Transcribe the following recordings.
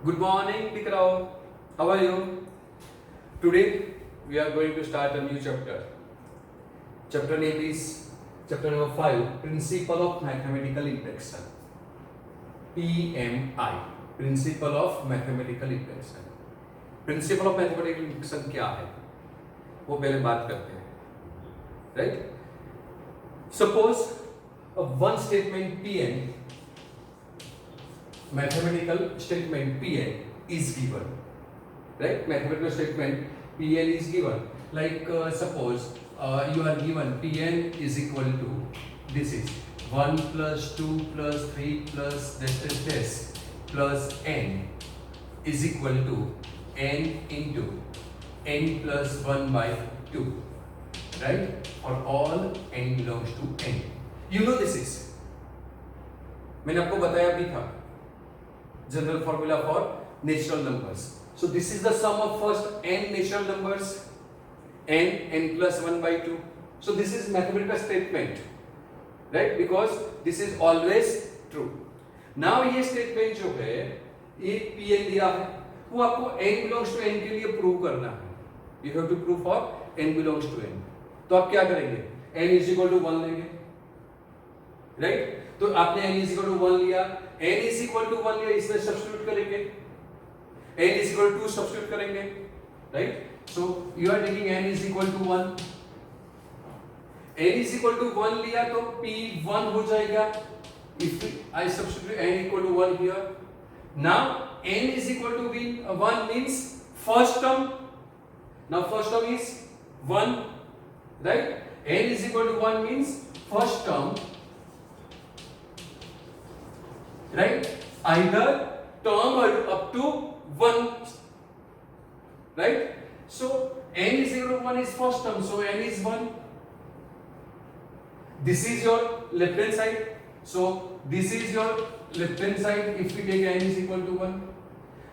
Good morning, Tikrao. How are you? Today we are going to start a new chapter. Chapter name is chapter number 5, Principle of Mathematical Induction. PMI, Principle of Mathematical Induction. Principle of Mathematical Induction क्या है वो पहले बात करते हैं. Right? Suppose a one statement Pn, mathematical statement Pn is given. Right? Mathematical statement Pn is given. Like suppose you are given Pn is equal to, this is 1 plus 2 plus 3 plus this plus n is equal to n into n plus 1 by 2. Right? For all n belongs to n. You know this is, मैंने आपको बताया भी था, general formula for natural numbers. So this is the sum of first n natural numbers, n plus 1 by 2. So this is mathematical statement, right? Because this is always true. Now ये statement जो है, ये Pn दिया है, वो आपको n belongs to n के लिए prove करना है. You have to prove for n belongs to n. तो आप क्या करेंगे? n is equal to 1 लेंगे, right? तो आपने n is equal to 1 लिया, n is equal to 1 लिया, इसमें सब्स्टिट्यूट करेंगे, n is equal to substitute करेंगे, right? So you are taking n is equal to 1, n is equal to 1 लिया तो p1 हो जाएगा. If I substitute n equal to 1 here, now n is equal to 1 means first term. Now first term is 1, right? n is equal to 1 means first term, right? Either term up to 1, right? So n is equal to 1 is first term, so n is 1. This is your left hand side, so this is your left hand side if we take n is equal to 1.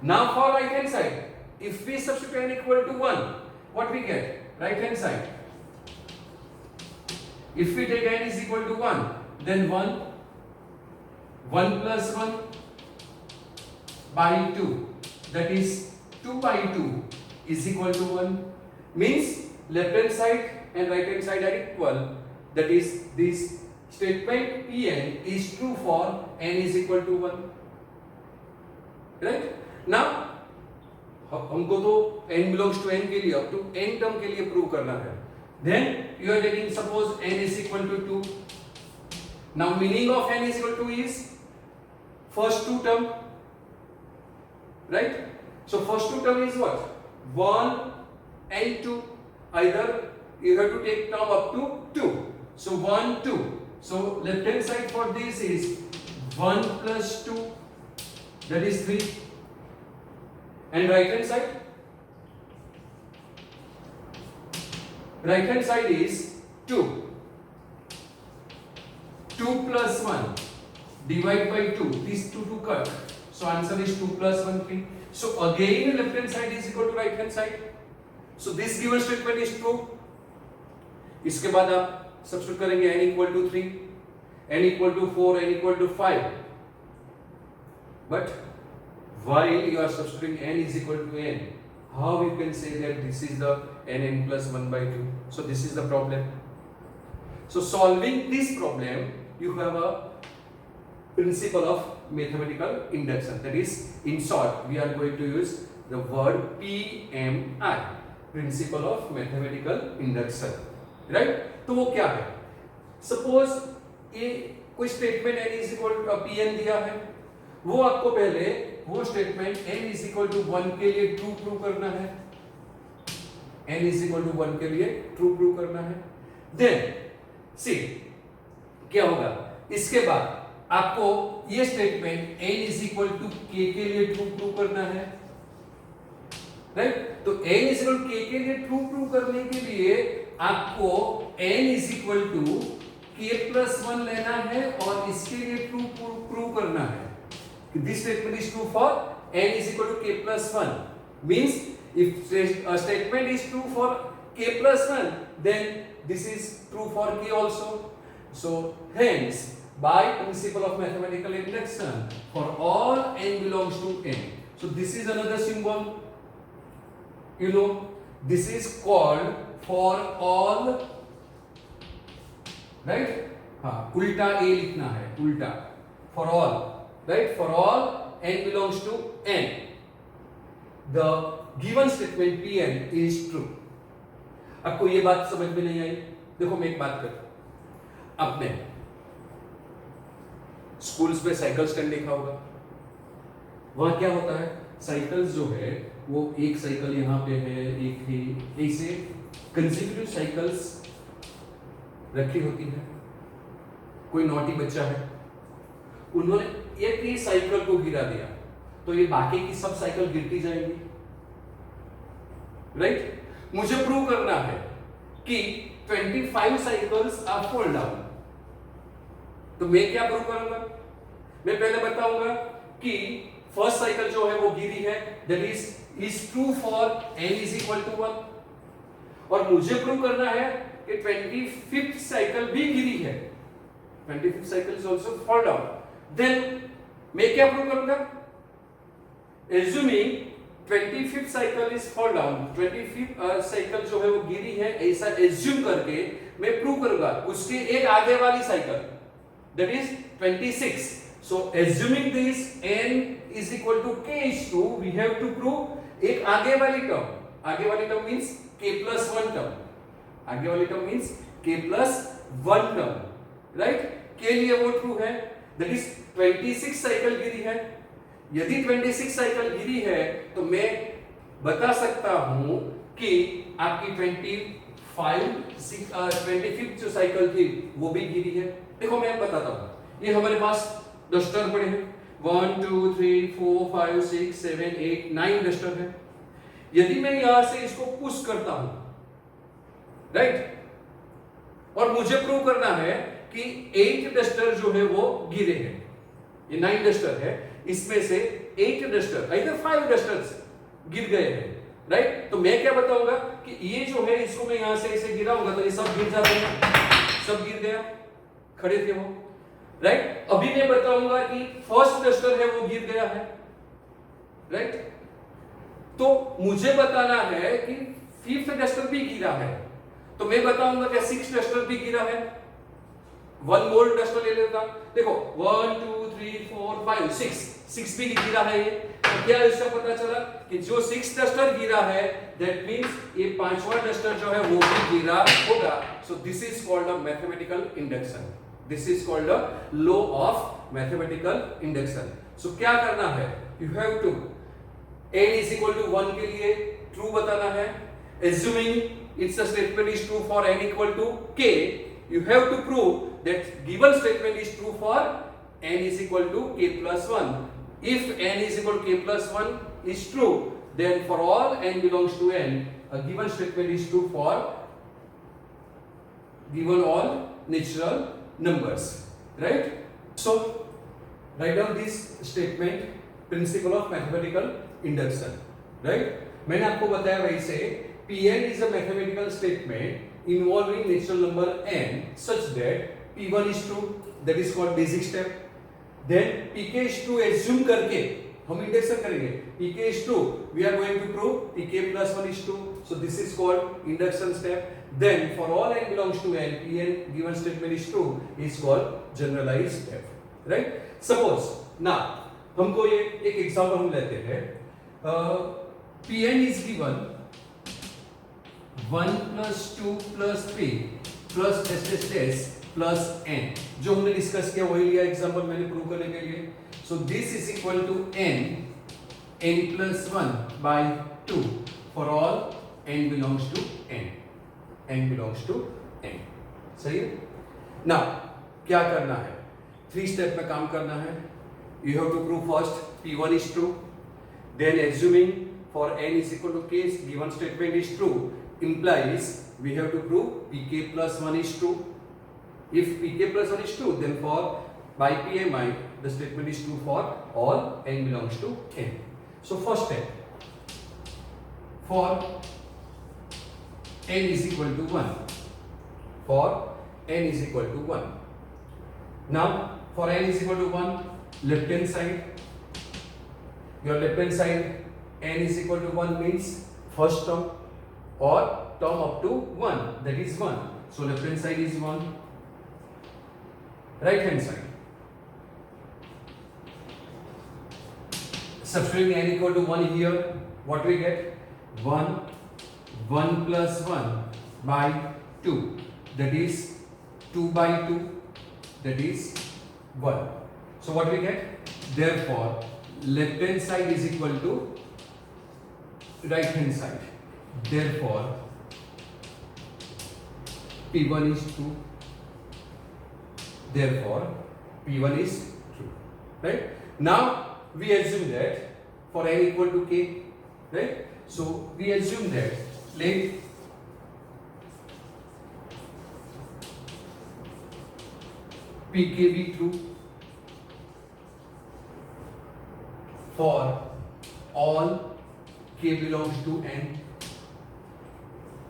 Now for right hand side, if we substitute n equal to 1, what we get? Right hand side, if we take n is equal to 1, then 1 plus 1 by 2, that is 2 by 2 is equal to 1, means left hand side and right hand side are equal. That is, this statement Pn is true for n is equal to 1, right? Now हमको तो n belongs to n के लिए up to n term के लिए prove करना है. Then you are taking suppose n is equal to 2. Now meaning of n is equal to is first two term, right? So first two term is what? 1 and 2. Either you have to take term up to 2. So 1, 2. So left hand side for this is 1 plus 2, that is 3. And right hand side? Right hand side is 2. 2 plus 1 divide by 2. These 2 cut. So answer is 2 plus 1 3. So again left hand side is equal to right hand side. So this given statement is true. इसके बाद आप substitute करेंगे n equal to 3, n equal to 4, n equal to 5. But while you are substituting n is equal to n, how you can say that this is the n plus 1 by 2? So this is the problem. So solving this problem, you have a principle of mathematical induction. That is, in short, we are going to use the word PMI, principle of mathematical induction, right? तो वो क्या है? Suppose ये कोई statement n is equal to Pn दिया है, वो आपको पहले वो statement n is equal to 1 के लिए ट्रू प्रूव करना है. n is equal to 1 के लिए ट्रू प्रूव करना है. देन सी क्या होगा, इसके बाद आपको ये statement n is equal to k के लिए ट्रू प्रूव करना है, राइट? तो n is equal to k के लिए ट्रू प्रूव करने के लिए आपको n is equal to k plus 1 लेना है और इसके लिए ट्रू प्रूव करना है. This statement is true for n is equal to k plus 1. Means if a statement is true for k plus 1, then this is true for k also. So hence by principle of mathematical induction, for all n belongs to n, So this is another symbol. You know, this is called for all, right? हाँ, उल्टा a लिखना है, उल्टा for all, right? For all n belongs to n, the given statement Pn is true. आपको ये बात समझ में नहीं आई? देखो मैं एक बात करता हूं, आपने स्कूल्स में साइकिल स्टैंड देखा होगा, वहां क्या होता है, साइकिल्स जो है वो एक साइकिल यहाँ पे है, एक है, ऐसे कंसेक्यूटिव साइकिल्स रखी होती है। कोई नॉटी बच्चा है, उन्होंने एक ही साइकिल को गिरा दिया तो ये बाकी की सब साइकिल गिरती जाएंगी, राइट? मुझे प्रूव करना है कि 25 साइकिल्स आर फॉल डाउन, तो मैं क्या प्रूव करूंगा? मैं पहले बताऊंगा कि फर्स्ट साइकिल जो है वो गिरी है, that is true for n is equal to 1, और मुझे प्रूव करना है कि 25th साइकिल भी गिरी है, 25th cycle is also fall down. Then मैं क्या प्रूव करूंगा? Assuming 25th cycle is fall down, 25th cycle जो है वो गिरी है, ऐसा एज्यूम करके मैं प्रूव करूंगा उसके एक आगे वाली cycle, that is 26। So assuming this n is equal to k is true, we have to prove एक आगे वाली टर्म, आगे वाली term means k plus 1 term, आगे वाली term means k plus 1 term, right? के लिए वो ट्रू है, that is 26 साइकिल गिरी है। यदि 26 साइकिल गिरी है तो मैं बता सकता हूं कि आपकी 25th जो साइकिल थी वो भी गिरी है। देखो मैं बताता हूं, ये हमारे पास डस्टर पड़े हैं, 1 2 3 4 5 6 7 8 9 डस्टर है। यदि मैं यहां से इसको पुश करता हूं, राइट, और मुझे प्रूव करना है कि 8 डस्टर जो है वो गिरे हैं, ये 9 डस्टर है, इसमें से 8 डस्टर इधर 5 डस्टर्स गिर गए हैं, राइट? तो मैं क्या बताऊंगा कि ये जो है इसको मैं यहां से ऐसे गिराऊंगा तो ये सब गिर जाते हैं, सब गिर गया, खड़े थे वो, राइट? अभी मैं बताऊंगा कि फर्स्ट डस्टर है वो गिर गया है, राइट? तो मुझे बताना है कि 5th डस्टर भी गिरा है, तो मैं बताऊंगा कि 6th डस्टर भी गिरा है। 1 मोर डस्टर ले लेता, देखो 1 2 3 4 5 6 भी गिरा है ये। तो क्या इसका पता चला कि जो 6th डस्टर गिरा है, दैट मींस ये 5वां डस्टर जो है वो भी गिरा होगा। So this is called a mathematical induction, this is called a law of mathematical induction. So क्या करना है, you have to n is equal to 1 के लिए ट्रू बताना है, assuming its a statement is true for n equal to k, you have to prove that given statement is true for n is equal to k plus 1. If n is equal to k plus 1 is true, then for all n belongs to n, a given statement is true for given all natural numbers, right? So write down this statement, principle of mathematical induction, right? मैंने आपको बताया वैसे Pn is a mathematical statement involving natural number n such that P1 is true, that is called basic step. Then Pk is true assume करके हम induction करेंगे, Pk is true, we are going to prove Pk plus 1 is true, so this is called induction step. Then for all n belongs to n, Pn given statement is true is called generalized step, right? Suppose now हमको ये एक example हम लेते हैं, Pn is given 1 plus 2 plus 3 plus s plus n, जो हमने discuss किया वही लिया एग्जांपल मैंने प्रूव करने के लिए। So this is equal to n plus 1 by 2 for all n belongs to n, n belongs to n, सही है? नाउ क्या करना है, 3 स्टेप में काम करना है। You have to prove first P1 is true, then assuming for n is equal to k, given statement is true, implies we have to prove Pk plus 1 is true. If Pk plus 1 is true, then for by PMI the statement is true for all n belongs to n. So first step, for n is equal to 1, for n is equal to 1. Now for n is equal to 1, left hand side your left hand side n is equal to 1 means first term or term up to 1, that is 1. So left hand side is 1, right hand side substituting n equal to 1 here, what we get? 1 plus 1 by 2, that is 2 by 2, that is 1. So what we get? Therefore left hand side is equal to right hand side. Therefore P1 is true. Therefore P1 is true. Right? Now we assume that for n equal to k, right? So we assume that let Pk be true for all k belongs to n.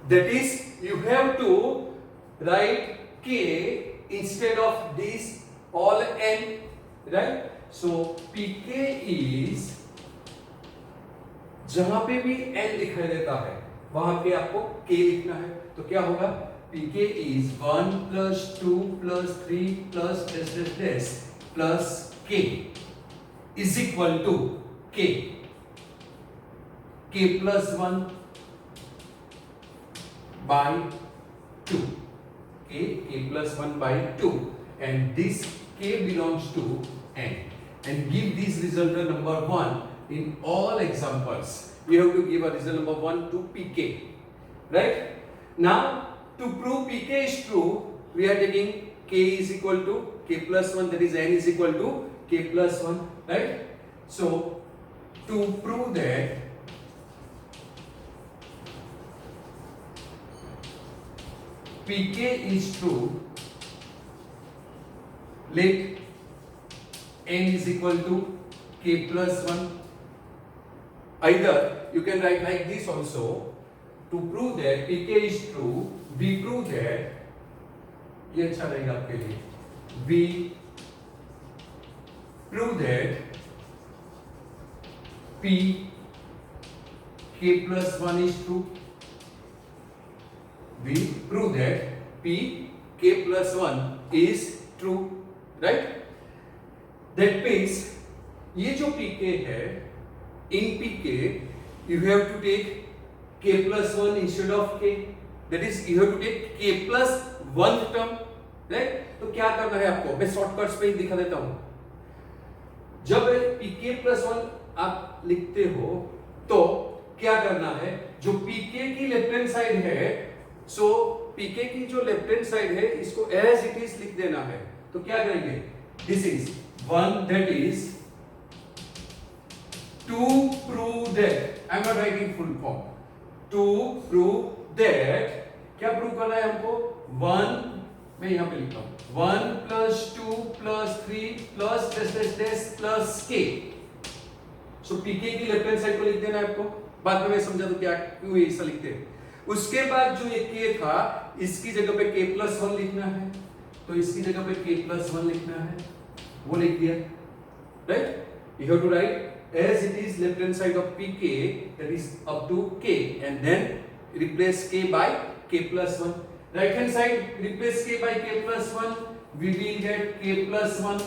That is, you have to write k instead of this all n, right? So Pk is, जहां पे भी n दिखाई देता है वहां पे आपको k लिखना है. तो क्या होगा? Pk is 1 plus 2 plus 3 plus dash dash dash plus k is equal to k plus 1 by 2, k plus 1 by 2, and this k belongs to n, and give this result number 1 in all examples. You have to give a result number 1 to Pk, right? Now to prove Pk is true, we are taking k is equal to k plus 1, that is n is equal to k plus 1, right? So to prove that Pk is true, let n is equal to k plus 1. Either you can write like this also. To prove that Pk is true, we prove that, ये अच्छा रहेगा आपके लिए, we prove that P k plus 1 is true. We prove that P k plus 1 is true, right? That means ये जो Pk है, in Pk you have to take k plus 1 instead of k, that is you have to take k plus 1 term, right? तो क्या करना है आपको, मैं shortcuts पे ही दिखा देता हूं. जब pk plus 1 आप लिखते हो तो क्या करना है, जो pk की लेफ्ट हैंड साइड है, सो pk की जो लेफ्ट हैंड साइड है इसको एज इट इज लिख देना है. तो क्या करेंगे, this is 1, that is to prove that, I am not writing full form, to prove that, क्या प्रूव करना है हमको, 1 मैं यहां पे लिखता हूं, 1 plus 2 plus 3 plus dash dash dash plus k. सो pk की लेफ्ट हैंड साइड को लिख देना है आपको. बाद में मैं समझा दूं क्या क्यों ऐसा लिखते हैं. उसके बाद जो ये k था इसकी जगह पे k plus 1 लिखना है, तो इसकी जगह पे k plus 1 लिखना है, वो लिख दिया, right? You have to write as it is left hand side of pk, that is up to k, and then replace k by k plus 1. Right hand side replace k by k plus 1, we will get k plus 1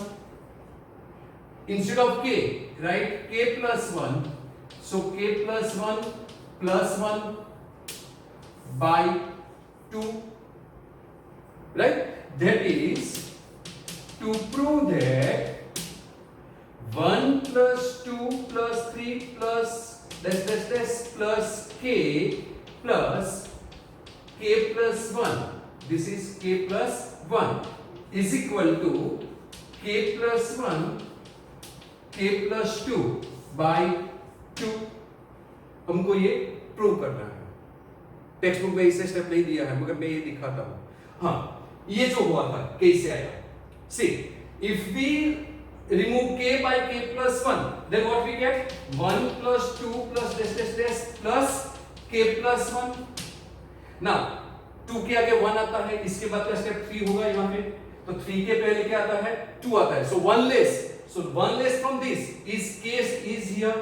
instead of k, write k plus 1, so k plus 1 plus 1 by 2, right? That is to prove that 1 plus 2 plus 3 plus dash dash dash plus k plus k plus 1, this is k plus 1 is equal to k plus 1 k plus 2 by 2. हमको ये prove करना है. Text book में इसे step नहीं दिया है मगर मैं ये दिखाता हूँ. हाँ, ये जो हुआ था कैसे आया. See, if we remove k by k plus 1, then what we get, 1 plus 2 plus dash dash dash plus k plus 1. Now 2 के आगे 1 आता है, इसके बाद का स्टेप 3 होगा यहाँ पे, तो 3 के पहले क्या आता है, 2 आता है, so 1 less, so 1 less from this is k is here,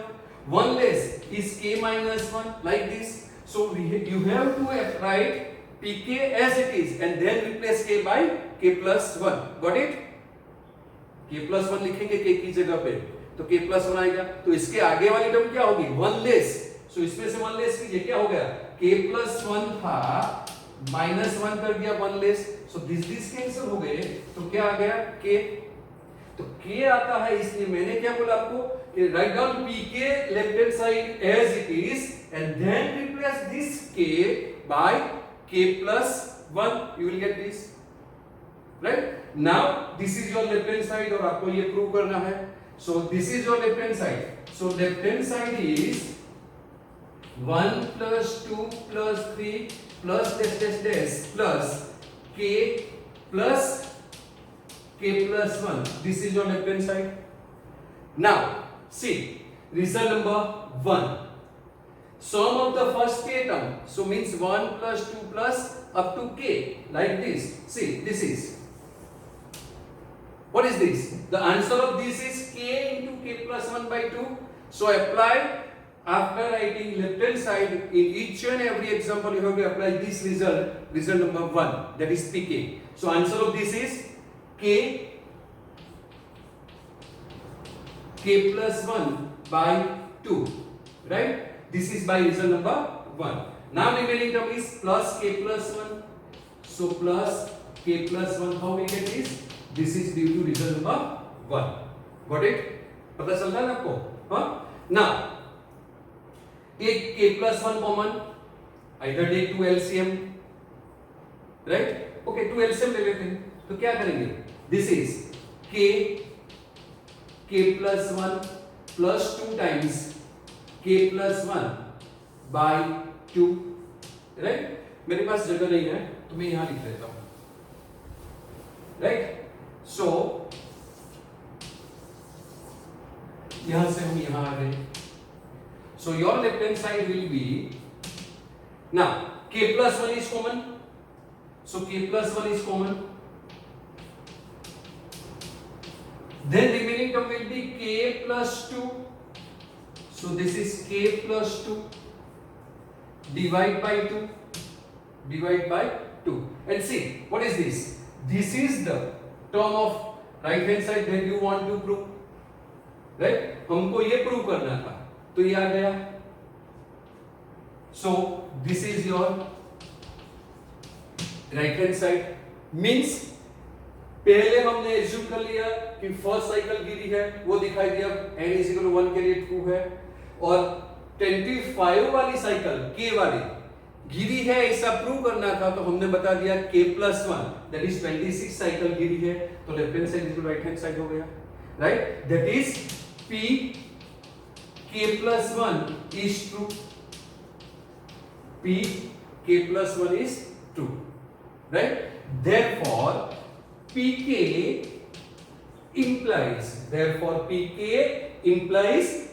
1 less is k minus 1 like this. So you have to write pk as it is and then replace k by k plus 1. Got it? k plus 1 लिखेंगे k की जगह पे तो k plus 1 आएगा. तो इसके आगे वाली टर्म क्या होगी? 1 less. सो इसमें से 1 लेस कीजिए, क्या हो गया? k plus 1 था माइनस 1 कर दिया 1 लेस. सो दिस कैंसिल हो गए तो क्या आ गया? k. तो k आता है इसलिए मैंने क्या बोला आपको कि write down pk left hand side as it is and then replace this k by k plus 1. You will get this. Right now this is your left hand side और आपको ये प्रूव करना है. So this is your left hand side. So left hand side is 1 plus 2 plus 3 plus dash plus k plus k plus 1. This is your left hand side. Now see result number 1. Sum of the first k term. So means 1 plus 2 plus up to k like this. See this is. What is this? The answer of this is k into k plus 1 by 2. So apply. After writing left hand side in each and every example you have to apply this result number 1, that is pk. So answer of this is k plus 1 by 2, right? This is by result number 1. Now remaining term is plus k plus 1. So plus k plus 1, how we get this? This is due to result number 1. Got it? पता चल रहा है आपको? हाँ? Now एक k plus 1 common, either take 2 LCM, right? Okay, 2 LCM ले लेते हैं. तो क्या करेंगे? This is k plus 1 plus 2 times k plus 1 by 2, right? मेरे पास जगह नहीं है तो मैं यहाँ लिख देता हूँ, right? So यहाँ से हम यहाँ आ गए. So your left hand side will be, now k plus 1 is common, so k plus 1 is common, then remaining term will be k plus 2, so this is k plus 2, divide by 2, and see what is this? This is the term of right hand side that you want to prove, right? हमको ये prove करना था तो ये आ गया. So this is your right hand side. Means पहले हमने assume कर लिया कि फर्स्ट साइकिल गिरी है, वो दिखाई दिया n is equal to 1 के लिए ट्रू है, और 25 वाली साइकिल k वाली गिरी है ऐसा प्रूव करना था तो हमने बता दिया k plus 1 that is 26 cycle गिरी है तो left hand side equal right hand side हो गया, right? That is p k plus 1 is true. P k plus 1 is true, right? Therefore pk implies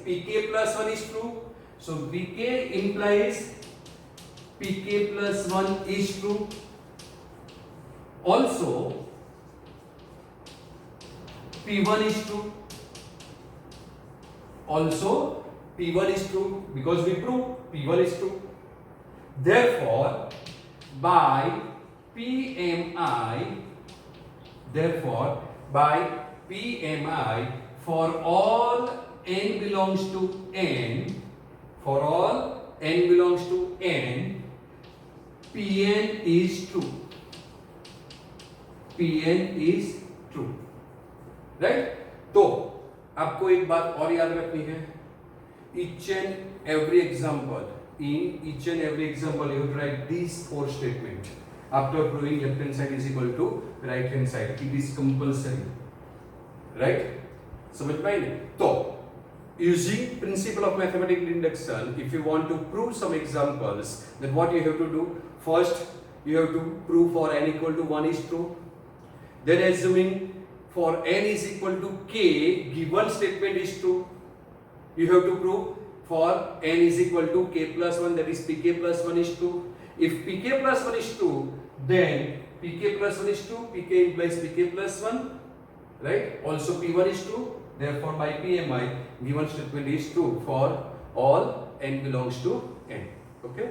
pk plus 1 is true. So pk implies pk plus 1 is true. Also p1 is true. Also P1 is true because we prove P1 is true. Therefore, by PMI, for all n belongs to n, Pn is true. Right? तो आपको एक बात और याद रखनी है. Each and every example, you have to write these 4 statements after proving left hand side is equal to right hand side. It is compulsory, right? समझ पाए? तो using principle of mathematical induction, if you want to prove some examples, then what you have to do? First, you have to prove for n equal to 1 is true. Then assuming for n is equal to k, given statement is true. You have to prove for n is equal to k plus 1, that is pk plus 1 is true. If pk plus 1 is true, then pk plus 1 is true, pk implies pk plus 1, right? Also p1 is true. Therefore by PMI, given statement is true for all n belongs to n. Okay.